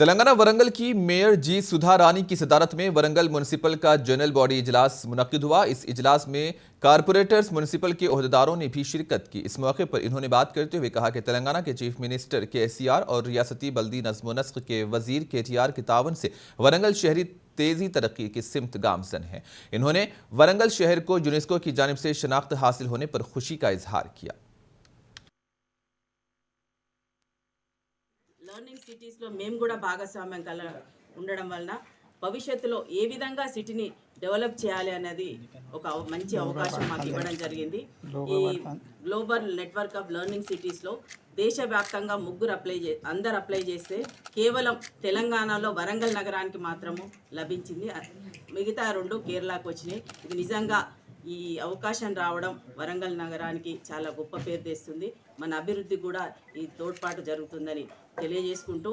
तेलंगाना वरंगल की मेयर जी सुधा रानी की सदारत में वरंगल म्युनिसिपल का जनरल बॉडी इजलास मुनक्किद हुआ। इस इजलास में कारपोरेटर्स म्युनिसिपल के ओहदेदारों ने भी शिरकत की। इस मौके पर इन्होंने बात करते हुए कहा कि तेलंगाना के चीफ मिनिस्टर केसीआर और रियासती बल्दी नज़्म नस्क के वजीर केटीआर के तावन से वरंगल शहरी तेजी तरक्की की सिमत गामजन है। इन्होंने वरंगल शहर को यूनेस्को की जानिब से शनाख्त हासिल होने पर खुशी का इजहार किया। లర్నింగ్ సిటీస్లో మేము కూడా భాగస్వామ్యం ఉండడం వలన భవిష్యత్తులో ఏ విధంగా సిటీని డెవలప్ చేయాలి అనేది ఒక మంచి అవకాశం మాకు ఇవ్వడం జరిగింది. ఈ గ్లోబల్ నెట్వర్క్ ఆఫ్ లర్నింగ్ సిటీస్లో దేశవ్యాప్తంగా ముగ్గురు అందరు అప్లై చేస్తే కేవలం తెలంగాణలో వరంగల్ నగరానికి మాత్రము లభించింది. మిగతా రెండు కేరళకు వచ్చినాయి. ఇది నిజంగా ఈ అవకాశం రావడం వరంగల్ నగరానికి చాలా గొప్ప పేరు తెస్తుంది. మన అభివృద్ధి కూడా ఈ తోడ్పాటు జరుగుతుందని తెలియజేసుకుంటూ